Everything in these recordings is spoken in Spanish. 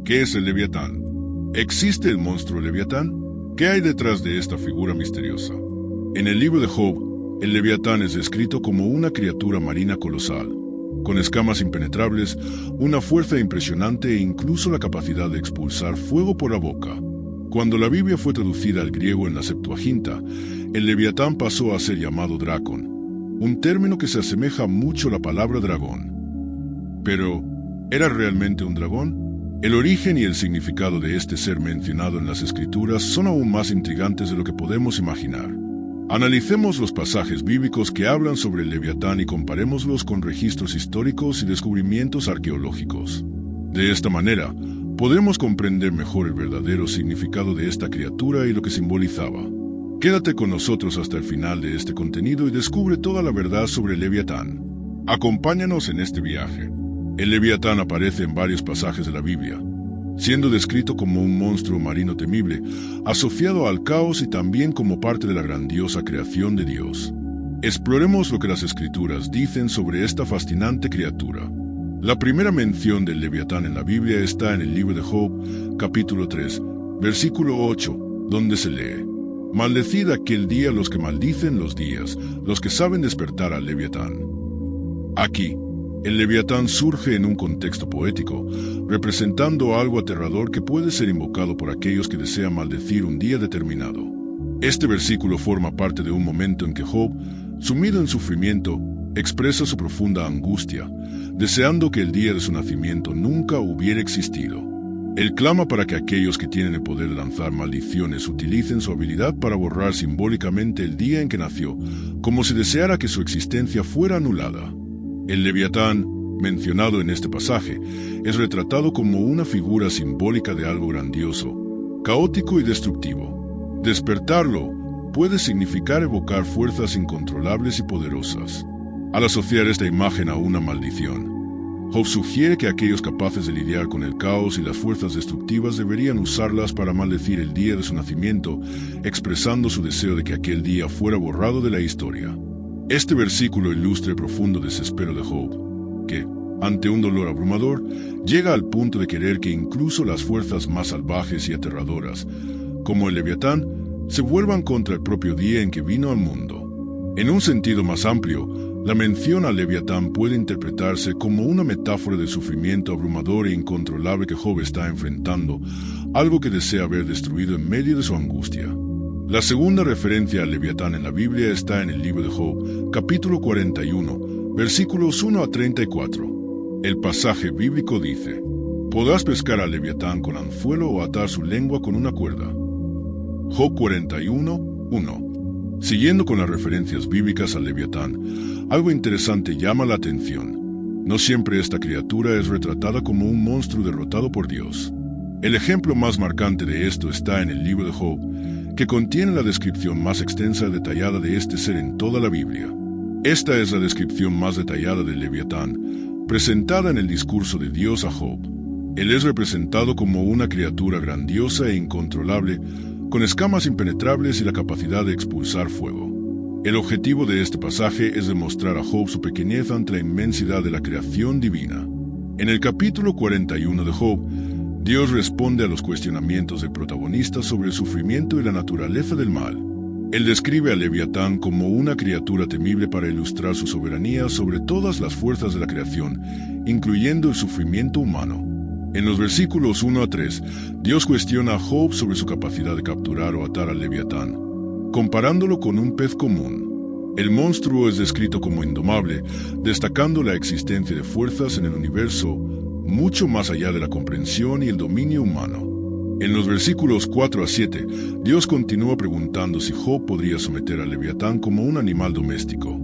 ¿Qué es el Leviatán? ¿Existe el monstruo Leviatán? ¿Qué hay detrás de esta figura misteriosa? En el libro de Job, el Leviatán es descrito como una criatura marina colosal, con escamas impenetrables, una fuerza impresionante e incluso la capacidad de expulsar fuego por la boca. Cuando la Biblia fue traducida al griego en la Septuaginta, el Leviatán pasó a ser llamado Dracon, un término que se asemeja mucho a la palabra dragón. Pero, ¿era realmente un dragón? El origen y el significado de este ser mencionado en las Escrituras son aún más intrigantes de lo que podemos imaginar. Analicemos los pasajes bíblicos que hablan sobre el Leviatán y comparémoslos con registros históricos y descubrimientos arqueológicos. De esta manera, podremos comprender mejor el verdadero significado de esta criatura y lo que simbolizaba. Quédate con nosotros hasta el final de este contenido y descubre toda la verdad sobre el Leviatán. Acompáñanos en este viaje. El Leviatán aparece en varios pasajes de la Biblia, siendo descrito como un monstruo marino temible, asociado al caos y también como parte de la grandiosa creación de Dios. Exploremos lo que las Escrituras dicen sobre esta fascinante criatura. La primera mención del Leviatán en la Biblia está en el libro de Job, capítulo 3, versículo 8, donde se lee: «Maldecid aquel día los que maldicen los días, los que saben despertar al Leviatán». Aquí, el Leviatán surge en un contexto poético, representando algo aterrador que puede ser invocado por aquellos que desean maldecir un día determinado. Este versículo forma parte de un momento en que Job, sumido en sufrimiento, expresa su profunda angustia, deseando que el día de su nacimiento nunca hubiera existido. Él clama para que aquellos que tienen el poder de lanzar maldiciones utilicen su habilidad para borrar simbólicamente el día en que nació, como si deseara que su existencia fuera anulada. El Leviatán, mencionado en este pasaje, es retratado como una figura simbólica de algo grandioso, caótico y destructivo. Despertarlo puede significar evocar fuerzas incontrolables y poderosas. Al asociar esta imagen a una maldición, Job sugiere que aquellos capaces de lidiar con el caos y las fuerzas destructivas deberían usarlas para maldecir el día de su nacimiento, expresando su deseo de que aquel día fuera borrado de la historia. Este versículo ilustra el profundo desespero de Job, que, ante un dolor abrumador, llega al punto de querer que incluso las fuerzas más salvajes y aterradoras, como el Leviatán, se vuelvan contra el propio día en que vino al mundo. En un sentido más amplio, la mención al Leviatán puede interpretarse como una metáfora del sufrimiento abrumador e incontrolable que Job está enfrentando, algo que desea ver destruido en medio de su angustia. La segunda referencia al Leviatán en la Biblia está en el libro de Job, capítulo 41, versículos 1 a 34. El pasaje bíblico dice: «Podrás pescar al Leviatán con anzuelo o atar su lengua con una cuerda». Job 41, 1. Siguiendo con las referencias bíblicas al Leviatán, algo interesante llama la atención. No siempre esta criatura es retratada como un monstruo derrotado por Dios. El ejemplo más marcante de esto está en el libro de Job, que contiene la descripción más extensa y detallada de este ser en toda la Biblia. Esta es la descripción más detallada del Leviatán, presentada en el discurso de Dios a Job. Él es representado como una criatura grandiosa e incontrolable, con escamas impenetrables y la capacidad de expulsar fuego. El objetivo de este pasaje es demostrar a Job su pequeñez ante la inmensidad de la creación divina. En el capítulo 41 de Job, Dios responde a los cuestionamientos del protagonista sobre el sufrimiento y la naturaleza del mal. Él describe al Leviatán como una criatura temible para ilustrar su soberanía sobre todas las fuerzas de la creación, incluyendo el sufrimiento humano. En los versículos 1 a 3, Dios cuestiona a Job sobre su capacidad de capturar o atar al Leviatán, comparándolo con un pez común. El monstruo es descrito como indomable, destacando la existencia de fuerzas en el universo mucho más allá de la comprensión y el dominio humano. En los versículos 4 a 7, Dios continúa preguntando si Job podría someter al Leviatán como un animal doméstico.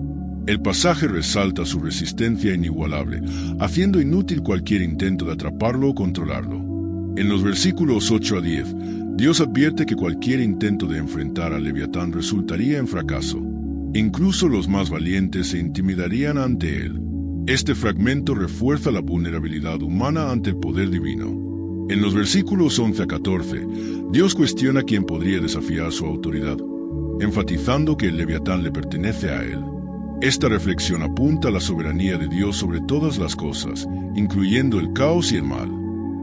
El pasaje resalta su resistencia inigualable, haciendo inútil cualquier intento de atraparlo o controlarlo. En los versículos 8 a 10, Dios advierte que cualquier intento de enfrentar al Leviatán resultaría en fracaso. Incluso los más valientes se intimidarían ante él. Este fragmento refuerza la vulnerabilidad humana ante el poder divino. En los versículos 11 a 14, Dios cuestiona quién podría desafiar su autoridad, enfatizando que el Leviatán le pertenece a él. Esta reflexión apunta a la soberanía de Dios sobre todas las cosas, incluyendo el caos y el mal.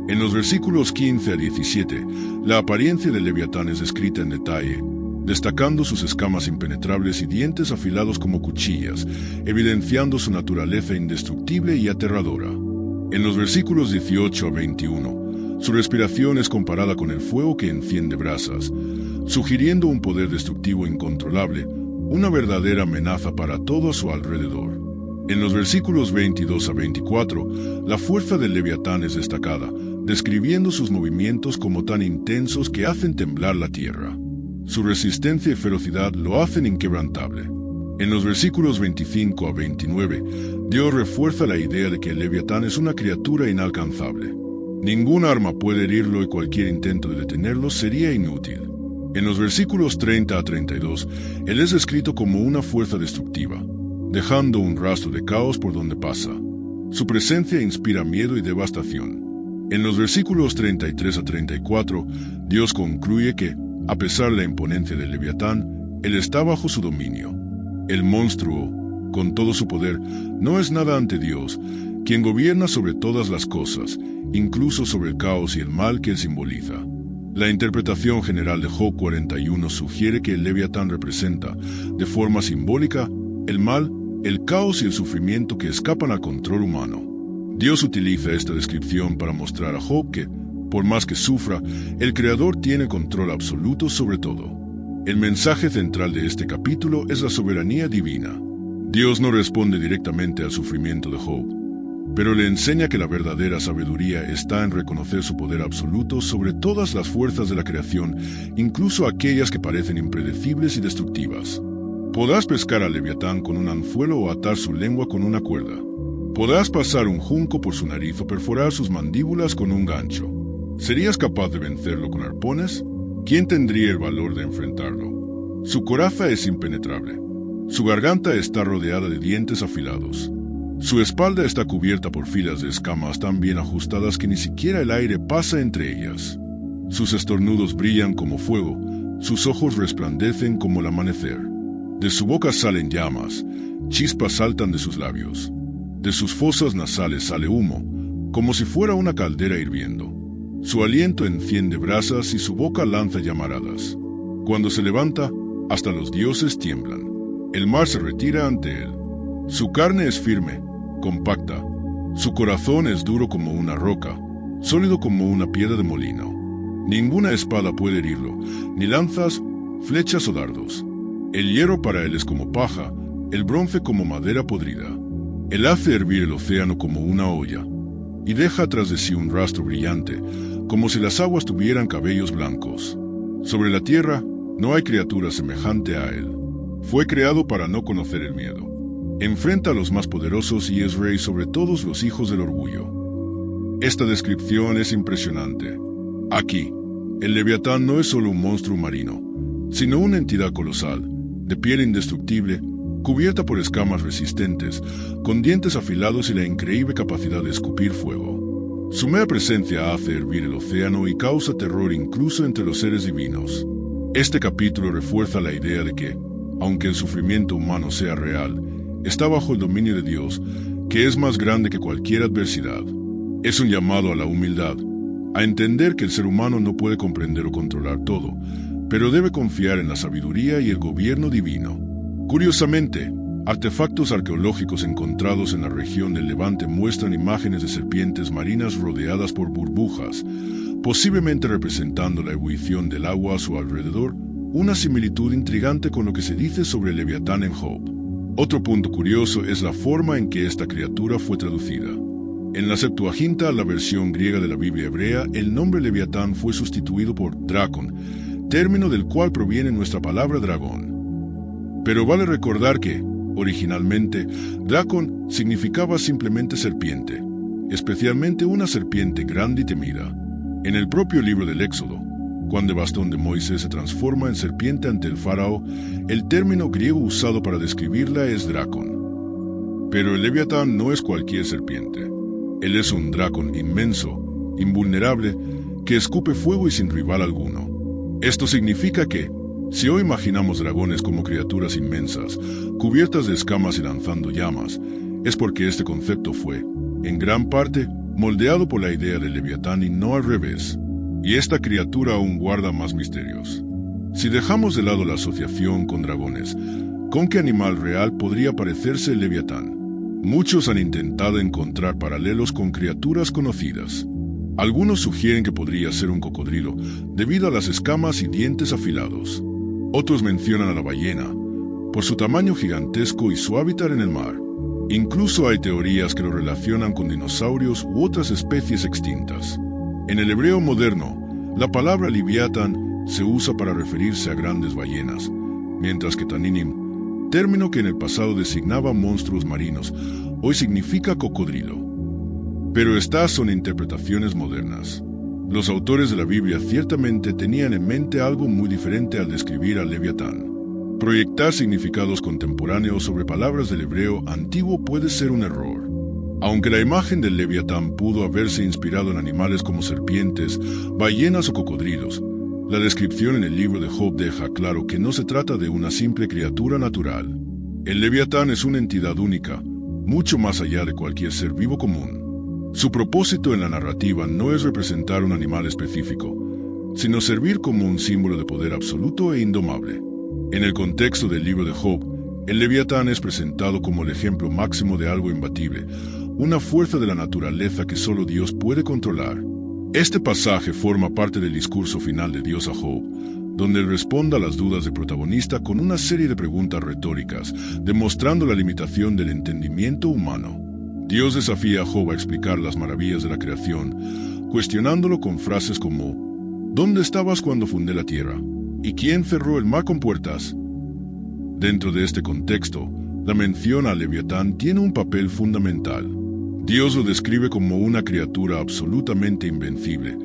En los versículos 15 a 17, la apariencia del Leviatán es descrita en detalle, destacando sus escamas impenetrables y dientes afilados como cuchillas, evidenciando su naturaleza indestructible y aterradora. En los versículos 18 a 21, su respiración es comparada con el fuego que enciende brasas, sugiriendo un poder destructivo incontrolable, una verdadera amenaza para todo a su alrededor. En los versículos 22 a 24, la fuerza del Leviatán es destacada, describiendo sus movimientos como tan intensos que hacen temblar la tierra. Su resistencia y ferocidad lo hacen inquebrantable. En los versículos 25 a 29, Dios refuerza la idea de que el Leviatán es una criatura inalcanzable. Ningún arma puede herirlo y cualquier intento de detenerlo sería inútil. En los versículos 30 a 32, él es descrito como una fuerza destructiva, dejando un rastro de caos por donde pasa. Su presencia inspira miedo y devastación. En los versículos 33 a 34, Dios concluye que, a pesar de la imponencia del Leviatán, él está bajo su dominio. El monstruo, con todo su poder, no es nada ante Dios, quien gobierna sobre todas las cosas, incluso sobre el caos y el mal que él simboliza. La interpretación general de Job 41 sugiere que el Leviatán representa, de forma simbólica, el mal, el caos y el sufrimiento que escapan al control humano. Dios utiliza esta descripción para mostrar a Job que, por más que sufra, el Creador tiene control absoluto sobre todo. El mensaje central de este capítulo es la soberanía divina. Dios no responde directamente al sufrimiento de Job, pero le enseña que la verdadera sabiduría está en reconocer su poder absoluto sobre todas las fuerzas de la creación, incluso aquellas que parecen impredecibles y destructivas. Podrás pescar al Leviatán con un anzuelo o atar su lengua con una cuerda. Podrás pasar un junco por su nariz o perforar sus mandíbulas con un gancho. ¿Serías capaz de vencerlo con arpones? ¿Quién tendría el valor de enfrentarlo? Su coraza es impenetrable. Su garganta está rodeada de dientes afilados. Su espalda está cubierta por filas de escamas tan bien ajustadas que ni siquiera el aire pasa entre ellas. Sus estornudos brillan como fuego, sus ojos resplandecen como el amanecer. De su boca salen llamas, chispas saltan de sus labios. De sus fosas nasales sale humo, como si fuera una caldera hirviendo. Su aliento enciende brasas y su boca lanza llamaradas. Cuando se levanta, hasta los dioses tiemblan. El mar se retira ante él. Su carne es firme, compacta. Su corazón es duro como una roca, sólido como una piedra de molino. Ninguna espada puede herirlo, ni lanzas, flechas o dardos. El hierro para él es como paja, el bronce como madera podrida. Él hace hervir el océano como una olla, y deja tras de sí un rastro brillante, como si las aguas tuvieran cabellos blancos. Sobre la tierra no hay criatura semejante a él. Fue creado para no conocer el miedo. Enfrenta a los más poderosos y es rey sobre todos los hijos del orgullo. Esta descripción es impresionante. Aquí, el Leviatán no es solo un monstruo marino, sino una entidad colosal, de piel indestructible, cubierta por escamas resistentes, con dientes afilados y la increíble capacidad de escupir fuego. Su mera presencia hace hervir el océano y causa terror incluso entre los seres divinos. Este capítulo refuerza la idea de que, aunque el sufrimiento humano sea real, está bajo el dominio de Dios, que es más grande que cualquier adversidad. Es un llamado a la humildad, a entender que el ser humano no puede comprender o controlar todo, pero debe confiar en la sabiduría y el gobierno divino. Curiosamente, artefactos arqueológicos encontrados en la región del Levante muestran imágenes de serpientes marinas rodeadas por burbujas, posiblemente representando la ebullición del agua a su alrededor, una similitud intrigante con lo que se dice sobre el Leviatán en Job. Otro punto curioso es la forma en que esta criatura fue traducida. En la Septuaginta, la versión griega de la Biblia hebrea, el nombre Leviatán fue sustituido por dracon, término del cual proviene nuestra palabra dragón. Pero vale recordar que, originalmente, dracon significaba simplemente serpiente, especialmente una serpiente grande y temida. En el propio libro del Éxodo, cuando el bastón de Moisés se transforma en serpiente ante el faraón, el término griego usado para describirla es dracon. Pero el Leviatán no es cualquier serpiente. Él es un dracon inmenso, invulnerable, que escupe fuego y sin rival alguno. Esto significa que, si hoy imaginamos dragones como criaturas inmensas, cubiertas de escamas y lanzando llamas, es porque este concepto fue, en gran parte, moldeado por la idea del Leviatán y no al revés. Y esta criatura aún guarda más misterios. Si dejamos de lado la asociación con dragones, ¿con qué animal real podría parecerse el Leviatán? Muchos han intentado encontrar paralelos con criaturas conocidas. Algunos sugieren que podría ser un cocodrilo, debido a las escamas y dientes afilados. Otros mencionan a la ballena, por su tamaño gigantesco y su hábitat en el mar. Incluso hay teorías que lo relacionan con dinosaurios u otras especies extintas. En el hebreo moderno, la palabra Leviatán se usa para referirse a grandes ballenas, mientras que Taninim, término que en el pasado designaba monstruos marinos, hoy significa cocodrilo. Pero estas son interpretaciones modernas. Los autores de la Biblia ciertamente tenían en mente algo muy diferente al describir al Leviatán. Proyectar significados contemporáneos sobre palabras del hebreo antiguo puede ser un error. Aunque la imagen del Leviatán pudo haberse inspirado en animales como serpientes, ballenas o cocodrilos, la descripción en el libro de Job deja claro que no se trata de una simple criatura natural. El Leviatán es una entidad única, mucho más allá de cualquier ser vivo común. Su propósito en la narrativa no es representar un animal específico, sino servir como un símbolo de poder absoluto e indomable. En el contexto del libro de Job, el Leviatán es presentado como el ejemplo máximo de algo imbatible, una fuerza de la naturaleza que solo Dios puede controlar. Este pasaje forma parte del discurso final de Dios a Job, donde él responde a las dudas del protagonista con una serie de preguntas retóricas, demostrando la limitación del entendimiento humano. Dios desafía a Job a explicar las maravillas de la creación, cuestionándolo con frases como: ¿dónde estabas cuando fundé la tierra? ¿Y quién cerró el mar con puertas? Dentro de este contexto, la mención al Leviatán tiene un papel fundamental. Dios lo describe como una criatura absolutamente invencible,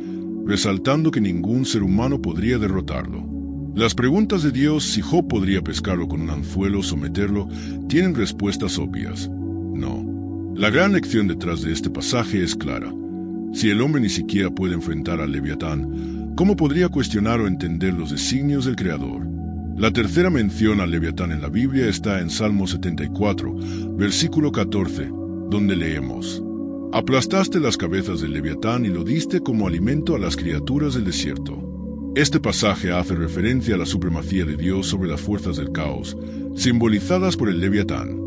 resaltando que ningún ser humano podría derrotarlo. Las preguntas de Dios si Job podría pescarlo con un anzuelo o someterlo tienen respuestas obvias. No. La gran lección detrás de este pasaje es clara. Si el hombre ni siquiera puede enfrentar al Leviatán, ¿cómo podría cuestionar o entender los designios del Creador? La tercera mención al Leviatán en la Biblia está en Salmo 74, versículo 14, donde leemos: aplastaste las cabezas del Leviatán y lo diste como alimento a las criaturas del desierto. Este pasaje hace referencia a la supremacía de Dios sobre las fuerzas del caos, simbolizadas por el Leviatán.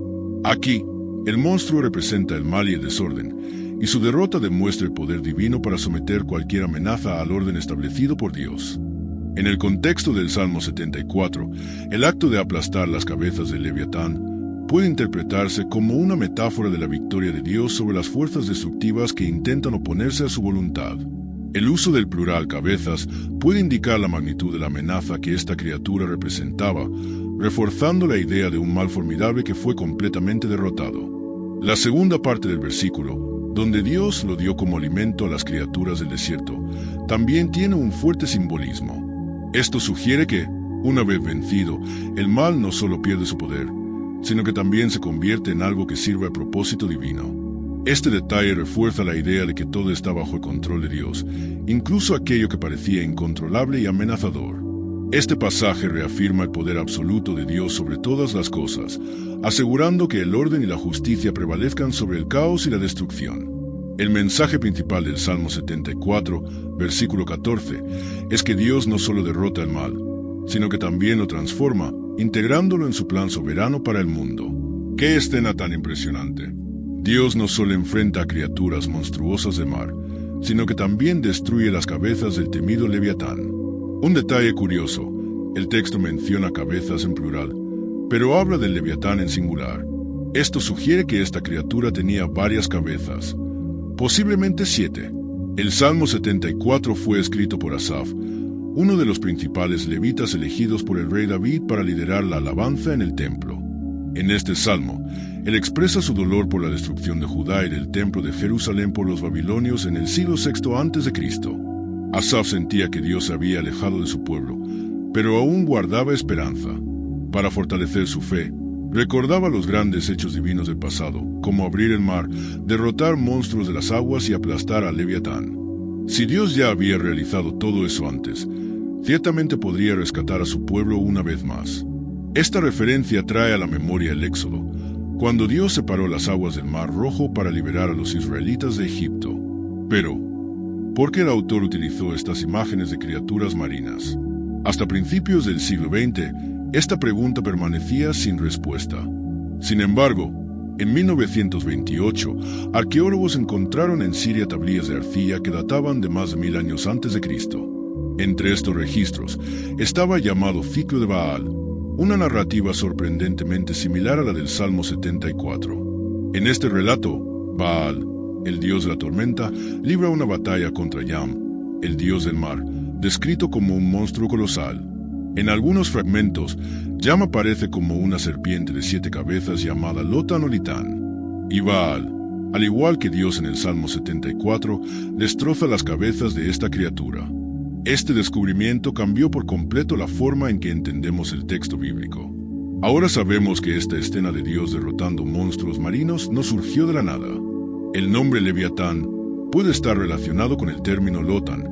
Aquí, el monstruo representa el mal y el desorden, y su derrota demuestra el poder divino para someter cualquier amenaza al orden establecido por Dios. En el contexto del Salmo 74, el acto de aplastar las cabezas del Leviatán puede interpretarse como una metáfora de la victoria de Dios sobre las fuerzas destructivas que intentan oponerse a su voluntad. El uso del plural cabezas puede indicar la magnitud de la amenaza que esta criatura representaba, reforzando la idea de un mal formidable que fue completamente derrotado. La segunda parte del versículo, donde Dios lo dio como alimento a las criaturas del desierto, también tiene un fuerte simbolismo. Esto sugiere que, una vez vencido, el mal no solo pierde su poder, sino que también se convierte en algo que sirve al propósito divino. Este detalle refuerza la idea de que todo está bajo el control de Dios, incluso aquello que parecía incontrolable y amenazador. Este pasaje reafirma el poder absoluto de Dios sobre todas las cosas, asegurando que el orden y la justicia prevalezcan sobre el caos y la destrucción. El mensaje principal del Salmo 74, versículo 14, es que Dios no solo derrota el mal, sino que también lo transforma, integrándolo en su plan soberano para el mundo. ¡Qué escena tan impresionante! Dios no solo enfrenta a criaturas monstruosas de mar, sino que también destruye las cabezas del temido Leviatán. Un detalle curioso, el texto menciona cabezas en plural, pero habla del Leviatán en singular. Esto sugiere que esta criatura tenía varias cabezas, posiblemente 7. El Salmo 74 fue escrito por Asaf, uno de los principales levitas elegidos por el rey David para liderar la alabanza en el templo. En este salmo, él expresa su dolor por la destrucción de Judá y del templo de Jerusalén por los babilonios en el siglo VI a.C. Asaf sentía que Dios se había alejado de su pueblo, pero aún guardaba esperanza. Para fortalecer su fe, recordaba los grandes hechos divinos del pasado, como abrir el mar, derrotar monstruos de las aguas y aplastar al Leviatán. Si Dios ya había realizado todo eso antes, ciertamente podría rescatar a su pueblo una vez más. Esta referencia trae a la memoria el Éxodo, cuando Dios separó las aguas del Mar Rojo para liberar a los israelitas de Egipto. Pero, ¿por qué el autor utilizó estas imágenes de criaturas marinas? Hasta principios del siglo XX, esta pregunta permanecía sin respuesta. Sin embargo, en 1928, arqueólogos encontraron en Siria tablillas de arcilla que databan de más de 1000 años antes de Cristo. Entre estos registros estaba llamado Ciclo de Baal, una narrativa sorprendentemente similar a la del Salmo 74. En este relato, Baal, el dios de la tormenta, libra una batalla contra Yam, el dios del mar, descrito como un monstruo colosal. En algunos fragmentos, Yam aparece como una serpiente de 7 cabezas llamada Lotan o Litán. Y Baal, al igual que Dios en el Salmo 74, destroza las cabezas de esta criatura. Este descubrimiento cambió por completo la forma en que entendemos el texto bíblico. Ahora sabemos que esta escena de Dios derrotando monstruos marinos no surgió de la nada. El nombre Leviatán puede estar relacionado con el término Lotan,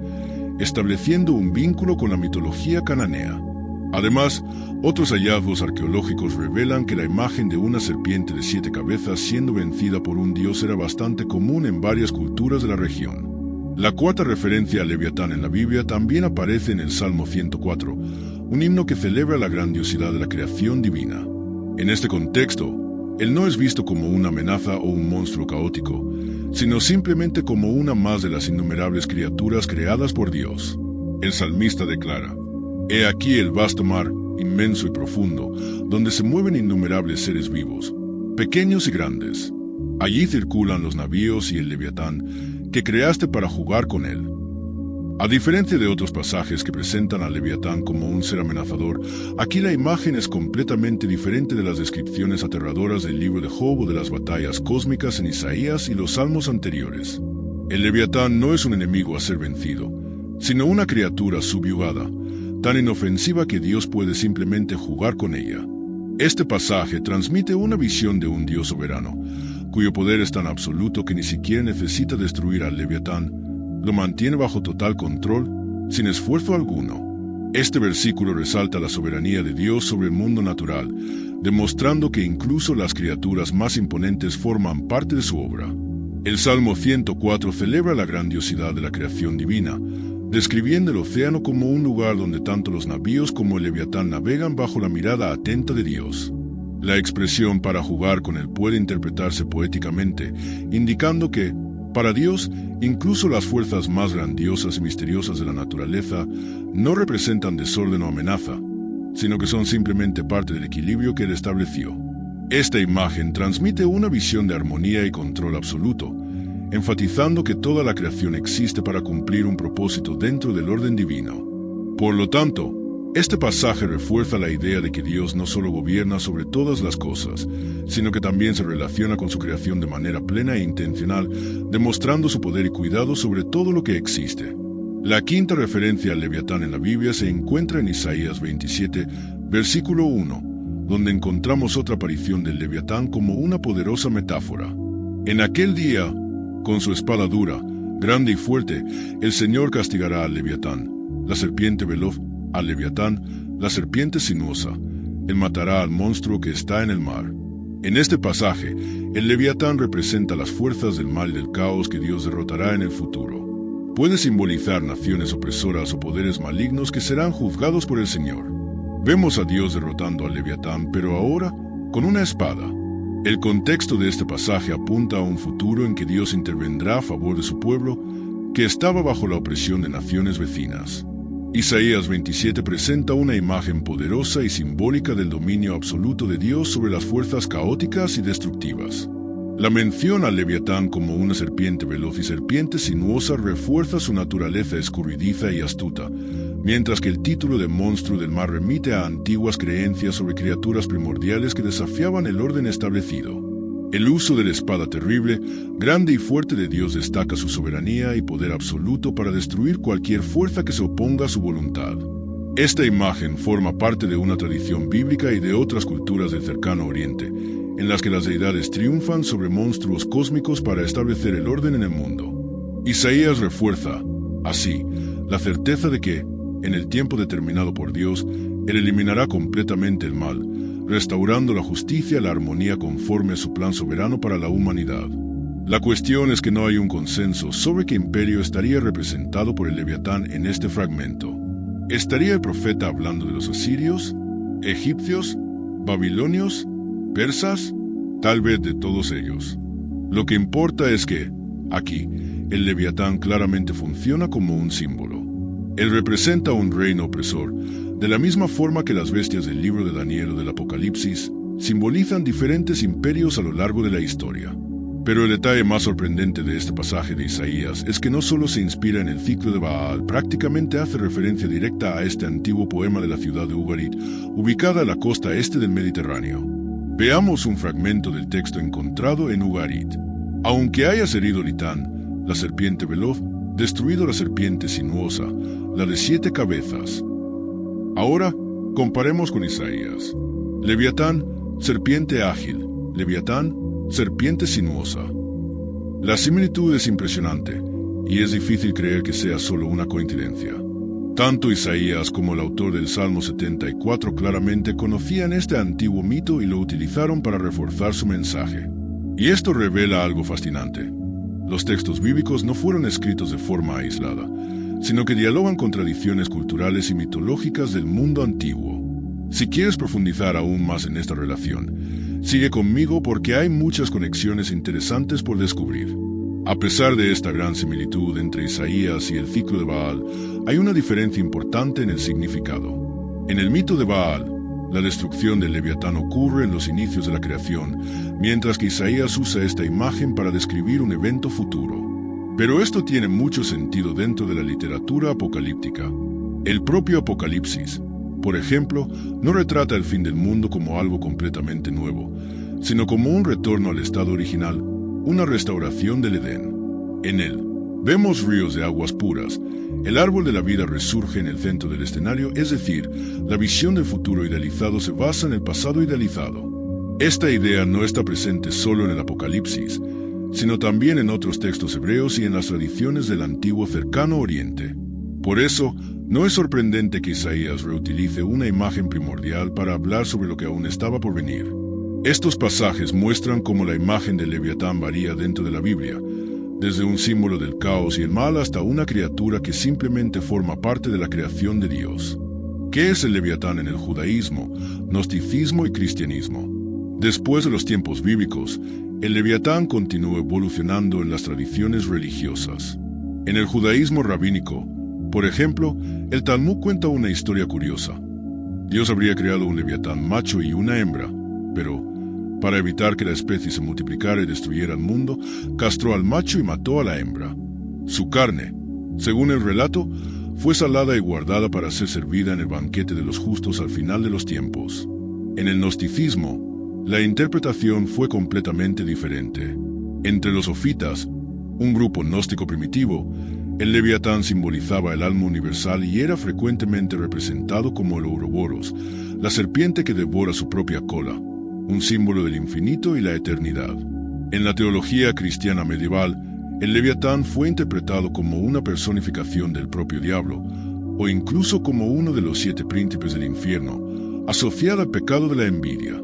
estableciendo un vínculo con la mitología cananea. Además, otros hallazgos arqueológicos revelan que la imagen de una serpiente de 7 cabezas siendo vencida por un dios era bastante común en varias culturas de la región. La cuarta referencia a Leviatán en la Biblia también aparece en el Salmo 104, un himno que celebra la grandiosidad de la creación divina. En este contexto, él no es visto como una amenaza o un monstruo caótico, sino simplemente como una más de las innumerables criaturas creadas por Dios. El salmista declara: «He aquí el vasto mar, inmenso y profundo, donde se mueven innumerables seres vivos, pequeños y grandes. Allí circulan los navíos y el Leviatán, que creaste para jugar con él». A diferencia de otros pasajes que presentan al Leviatán como un ser amenazador, aquí la imagen es completamente diferente de las descripciones aterradoras del libro de Job o de las batallas cósmicas en Isaías y los salmos anteriores. El Leviatán no es un enemigo a ser vencido, sino una criatura subyugada, tan inofensiva que Dios puede simplemente jugar con ella. Este pasaje transmite una visión de un Dios soberano, cuyo poder es tan absoluto que ni siquiera necesita destruir al Leviatán, lo mantiene bajo total control, sin esfuerzo alguno. Este versículo resalta la soberanía de Dios sobre el mundo natural, demostrando que incluso las criaturas más imponentes forman parte de su obra. El Salmo 104 celebra la grandiosidad de la creación divina, describiendo el océano como un lugar donde tanto los navíos como el Leviatán navegan bajo la mirada atenta de Dios. La expresión «para jugar con él» puede interpretarse poéticamente, indicando que, para Dios, incluso las fuerzas más grandiosas y misteriosas de la naturaleza no representan desorden o amenaza, sino que son simplemente parte del equilibrio que él estableció. Esta imagen transmite una visión de armonía y control absoluto, enfatizando que toda la creación existe para cumplir un propósito dentro del orden divino. Por lo tanto, este pasaje refuerza la idea de que Dios no solo gobierna sobre todas las cosas, sino que también se relaciona con su creación de manera plena e intencional, demostrando su poder y cuidado sobre todo lo que existe. La quinta referencia al Leviatán en la Biblia se encuentra en Isaías 27, versículo 1, donde encontramos otra aparición del Leviatán como una poderosa metáfora. En aquel día, con su espada dura, grande y fuerte, el Señor castigará al Leviatán, la serpiente veloz, al Leviatán, la serpiente sinuosa. Él matará al monstruo que está en el mar. En este pasaje, el Leviatán representa las fuerzas del mal y del caos que Dios derrotará en el futuro. Puede simbolizar naciones opresoras o poderes malignos que serán juzgados por el Señor. Vemos a Dios derrotando al Leviatán, pero ahora con una espada. El contexto de este pasaje apunta a un futuro en que Dios intervendrá a favor de su pueblo, que estaba bajo la opresión de naciones vecinas. Isaías 27 presenta una imagen poderosa y simbólica del dominio absoluto de Dios sobre las fuerzas caóticas y destructivas. La mención al Leviatán como una serpiente veloz y serpiente sinuosa refuerza su naturaleza escurridiza y astuta, mientras que el título de monstruo del mar remite a antiguas creencias sobre criaturas primordiales que desafiaban el orden establecido. El uso de la espada terrible, grande y fuerte de Dios destaca su soberanía y poder absoluto para destruir cualquier fuerza que se oponga a su voluntad. Esta imagen forma parte de una tradición bíblica y de otras culturas del cercano Oriente, en las que las deidades triunfan sobre monstruos cósmicos para establecer el orden en el mundo. Isaías refuerza, así, la certeza de que, en el tiempo determinado por Dios, Él eliminará completamente el mal, restaurando la justicia y la armonía conforme a su plan soberano para la humanidad. La cuestión es que no hay un consenso sobre qué imperio estaría representado por el Leviatán en este fragmento. ¿Estaría el profeta hablando de los asirios, egipcios, babilonios, persas? Tal vez de todos ellos. Lo que importa es que, aquí, el Leviatán claramente funciona como un símbolo. Él representa un reino opresor, de la misma forma que las bestias del libro de Daniel o del Apocalipsis simbolizan diferentes imperios a lo largo de la historia. Pero el detalle más sorprendente de este pasaje de Isaías es que no solo se inspira en el ciclo de Baal, prácticamente hace referencia directa a este antiguo poema de la ciudad de Ugarit, ubicada a la costa este del Mediterráneo. Veamos un fragmento del texto encontrado en Ugarit. Aunque hayas herido Litán, la serpiente veloz, destruido la serpiente sinuosa, la de 7 cabezas. Ahora, comparemos con Isaías. Leviatán, serpiente ágil. Leviatán, serpiente sinuosa. La similitud es impresionante, y es difícil creer que sea solo una coincidencia. Tanto Isaías como el autor del Salmo 74 claramente conocían este antiguo mito y lo utilizaron para reforzar su mensaje. Y esto revela algo fascinante. Los textos bíblicos no fueron escritos de forma aislada, sino que dialogan con tradiciones culturales y mitológicas del mundo antiguo. Si quieres profundizar aún más en esta relación, sigue conmigo porque hay muchas conexiones interesantes por descubrir. A pesar de esta gran similitud entre Isaías y el ciclo de Baal, hay una diferencia importante en el significado. En el mito de Baal, la destrucción del Leviatán ocurre en los inicios de la creación, mientras que Isaías usa esta imagen para describir un evento futuro. Pero esto tiene mucho sentido dentro de la literatura apocalíptica. El propio Apocalipsis, por ejemplo, no retrata el fin del mundo como algo completamente nuevo, sino como un retorno al estado original, una restauración del Edén. En él, vemos ríos de aguas puras. El árbol de la vida resurge en el centro del escenario, es decir, la visión del futuro idealizado se basa en el pasado idealizado. Esta idea no está presente solo en el Apocalipsis, sino también en otros textos hebreos y en las tradiciones del antiguo cercano Oriente. Por eso, no es sorprendente que Isaías reutilice una imagen primordial para hablar sobre lo que aún estaba por venir. Estos pasajes muestran cómo la imagen del Leviatán varía dentro de la Biblia, desde un símbolo del caos y el mal hasta una criatura que simplemente forma parte de la creación de Dios. ¿Qué es el Leviatán en el judaísmo, gnosticismo y cristianismo? Después de los tiempos bíblicos, el Leviatán continuó evolucionando en las tradiciones religiosas. En el judaísmo rabínico, por ejemplo, el Talmud cuenta una historia curiosa. Dios habría creado un Leviatán macho y una hembra, pero, para evitar que la especie se multiplicara y destruyera el mundo, castró al macho y mató a la hembra. Su carne, según el relato, fue salada y guardada para ser servida en el banquete de los justos al final de los tiempos. En el gnosticismo, la interpretación fue completamente diferente. Entre los sofitas, un grupo gnóstico primitivo, el Leviatán simbolizaba el alma universal y era frecuentemente representado como el Ouroboros, la serpiente que devora su propia cola, un símbolo del infinito y la eternidad. En la teología cristiana medieval, el Leviatán fue interpretado como una personificación del propio diablo, o incluso como uno de los 7 príncipes del infierno, asociada al pecado de la envidia.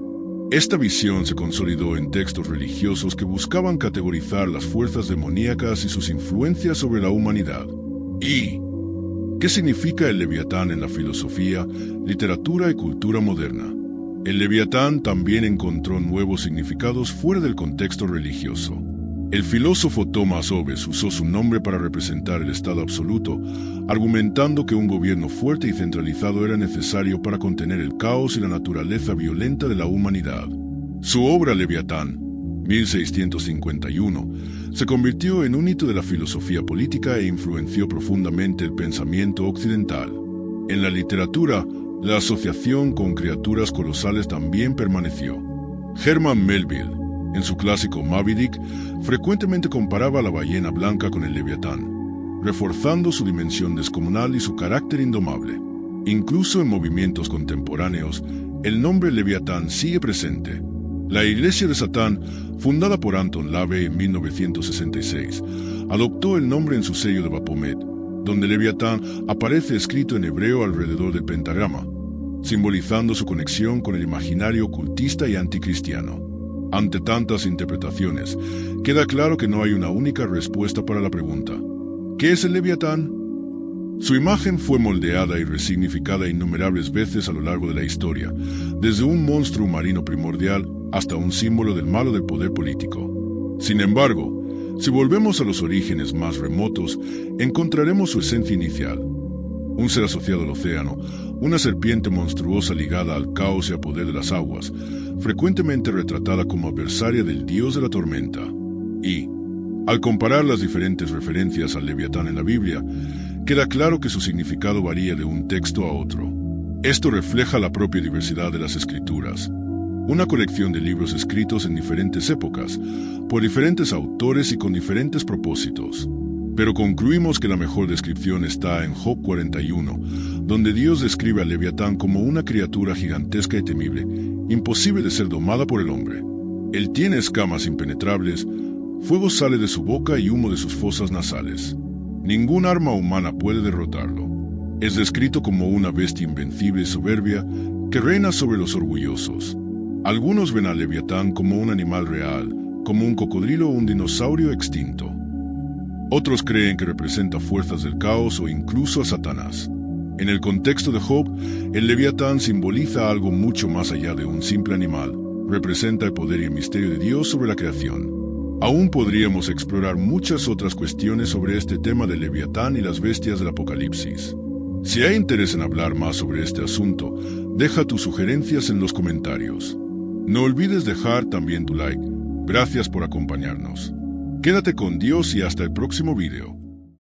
Esta visión se consolidó en textos religiosos que buscaban categorizar las fuerzas demoníacas y sus influencias sobre la humanidad. ¿Y qué significa el Leviatán en la filosofía, literatura y cultura moderna? El Leviatán también encontró nuevos significados fuera del contexto religioso. El filósofo Thomas Hobbes usó su nombre para representar el estado absoluto, argumentando que un gobierno fuerte y centralizado era necesario para contener el caos y la naturaleza violenta de la humanidad. Su obra Leviatán, 1651, se convirtió en un hito de la filosofía política e influenció profundamente el pensamiento occidental. En la literatura, la asociación con criaturas colosales también permaneció. Herman Melville, en su clásico Moby Dick, frecuentemente comparaba a la ballena blanca con el Leviatán, reforzando su dimensión descomunal y su carácter indomable. Incluso en movimientos contemporáneos, el nombre Leviatán sigue presente. La Iglesia de Satán, fundada por Anton LaVey en 1966, adoptó el nombre en su sello de Baphomet, donde Leviatán aparece escrito en hebreo alrededor del pentagrama, simbolizando su conexión con el imaginario ocultista y anticristiano. Ante tantas interpretaciones, queda claro que no hay una única respuesta para la pregunta: ¿qué es el Leviatán? Su imagen fue moldeada y resignificada innumerables veces a lo largo de la historia, desde un monstruo marino primordial hasta un símbolo del malo del poder político. Sin embargo, si volvemos a los orígenes más remotos, encontraremos su esencia inicial. Un ser asociado al océano, una serpiente monstruosa ligada al caos y al poder de las aguas, frecuentemente retratada como adversaria del dios de la tormenta. Y, al comparar las diferentes referencias al Leviatán en la Biblia, queda claro que su significado varía de un texto a otro. Esto refleja la propia diversidad de las escrituras, una colección de libros escritos en diferentes épocas, por diferentes autores y con diferentes propósitos. Pero concluimos que la mejor descripción está en Job 41, donde Dios describe al Leviatán como una criatura gigantesca y temible, imposible de ser domada por el hombre. Él tiene escamas impenetrables, fuego sale de su boca y humo de sus fosas nasales. Ningún arma humana puede derrotarlo. Es descrito como una bestia invencible y soberbia que reina sobre los orgullosos. Algunos ven al Leviatán como un animal real, como un cocodrilo o un dinosaurio extinto. Otros creen que representa fuerzas del caos o incluso a Satanás. En el contexto de Job, el Leviatán simboliza algo mucho más allá de un simple animal. Representa el poder y el misterio de Dios sobre la creación. Aún podríamos explorar muchas otras cuestiones sobre este tema del Leviatán y las bestias del Apocalipsis. Si hay interés en hablar más sobre este asunto, deja tus sugerencias en los comentarios. No olvides dejar también tu like. Gracias por acompañarnos. Quédate con Dios y hasta el próximo video.